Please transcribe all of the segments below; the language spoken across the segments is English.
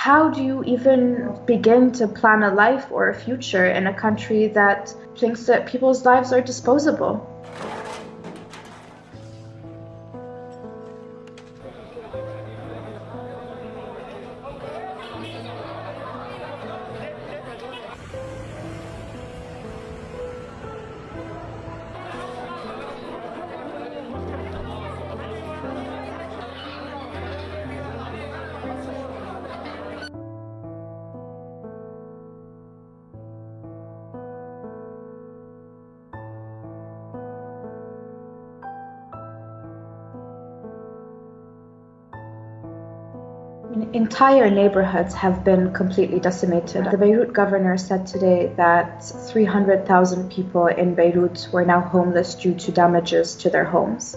how do you even begin to plan a life or a future in a country that thinks that people's lives are disposable? Entire neighborhoods have been completely decimated. The Beirut governor said today that 300,000 people in Beirut were now homeless due to damages to their homes.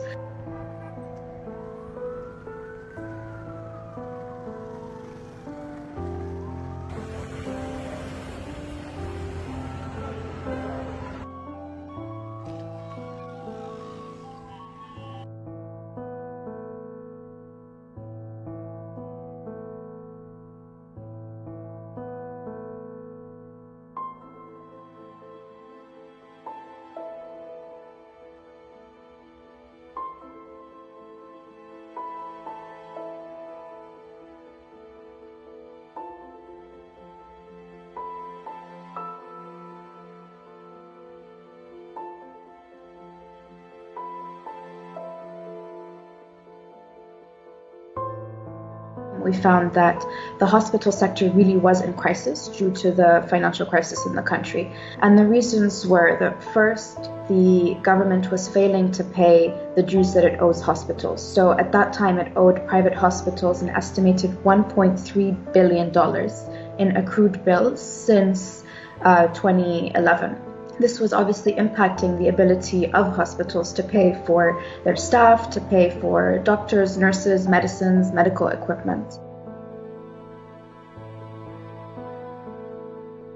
We found that the hospital sector really was in crisis due to the financial crisis in the country. And the reasons were that first, the government was failing to pay the dues that it owes hospitals. So at that time, it owed private hospitals an estimated $1.3 billion in accrued bills since 2011. This was obviously impacting the ability of hospitals to pay for their staff, to pay for doctors, nurses, medicines, medical equipment.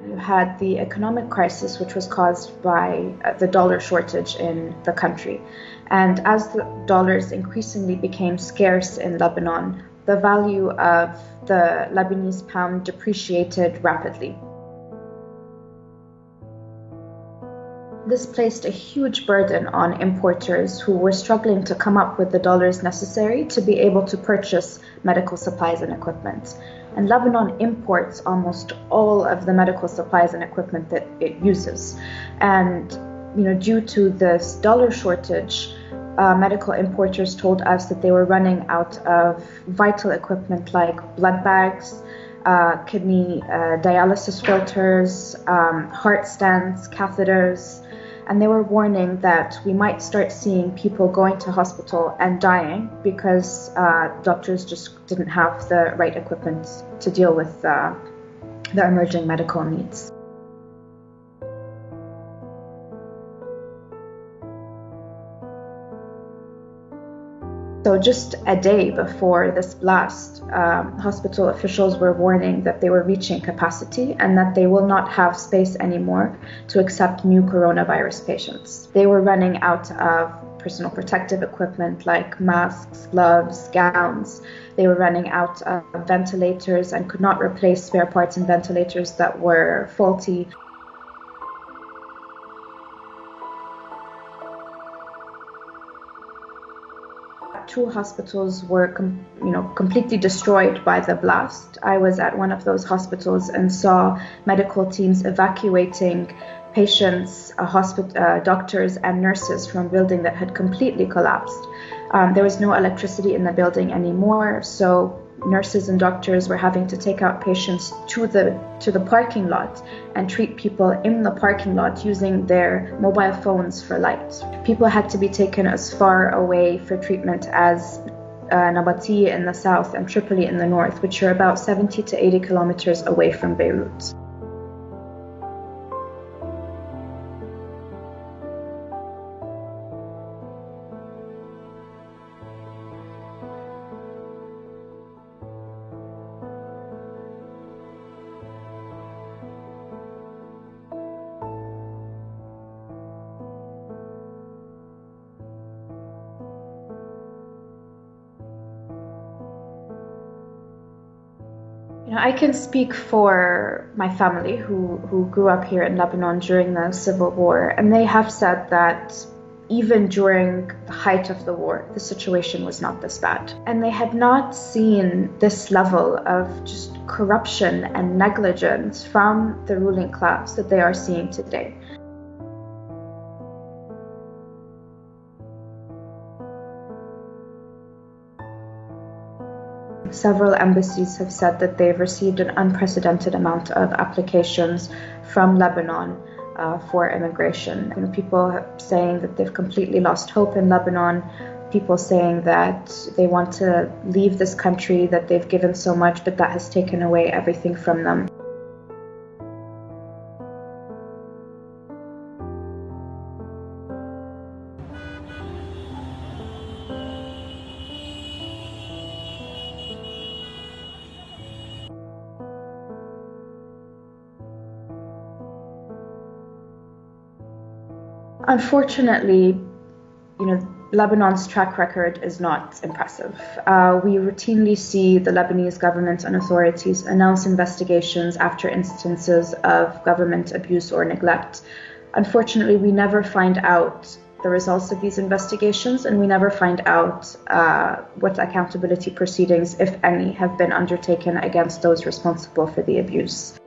You had the economic crisis, which was caused by the dollar shortage in the country. And as the dollars increasingly became scarce in Lebanon, the value of the Lebanese pound depreciated rapidly. This placed a huge burden on importers who were struggling to come up with the dollars necessary to be able to purchase medical supplies and equipment. And Lebanon imports almost all of the medical supplies and equipment that it uses. And due to this dollar shortage, medical importers told us that they were running out of vital equipment like blood bags, kidney dialysis filters, heart stents, catheters. And they were warning that we might start seeing people going to hospital and dying because doctors just didn't have the right equipment to deal with the emerging medical needs. So just a day before this blast, hospital officials were warning that they were reaching capacity and that they will not have space anymore to accept new coronavirus patients. They were running out of personal protective equipment like masks, gloves, gowns. They were running out of ventilators and could not replace spare parts in ventilators that were faulty. Two hospitals were completely destroyed by the blast. I was at one of those hospitals and saw medical teams evacuating patients, doctors and nurses from a building that had completely collapsed. There was no electricity in the building anymore, so nurses and doctors were having to take out patients to the parking lot and treat people in the parking lot using their mobile phones for light. People had to be taken as far away for treatment as Nabati in the south and Tripoli in the north, which are about 70 to 80 kilometers away from Beirut. I can speak for my family who grew up here in Lebanon during the civil war, and they have said that even during the height of the war, the situation was not this bad. And they had not seen this level of just corruption and negligence from the ruling class that they are seeing today. Several embassies have said that they've received an unprecedented amount of applications from Lebanon for immigration. People saying that they've completely lost hope in Lebanon, people saying that they want to leave this country that they've given so much, but that has taken away everything from them. Unfortunately, Lebanon's track record is not impressive. We routinely see the Lebanese government and authorities announce investigations after instances of government abuse or neglect. Unfortunately, we never find out the results of these investigations, and we never find out what accountability proceedings, if any, have been undertaken against those responsible for the abuse.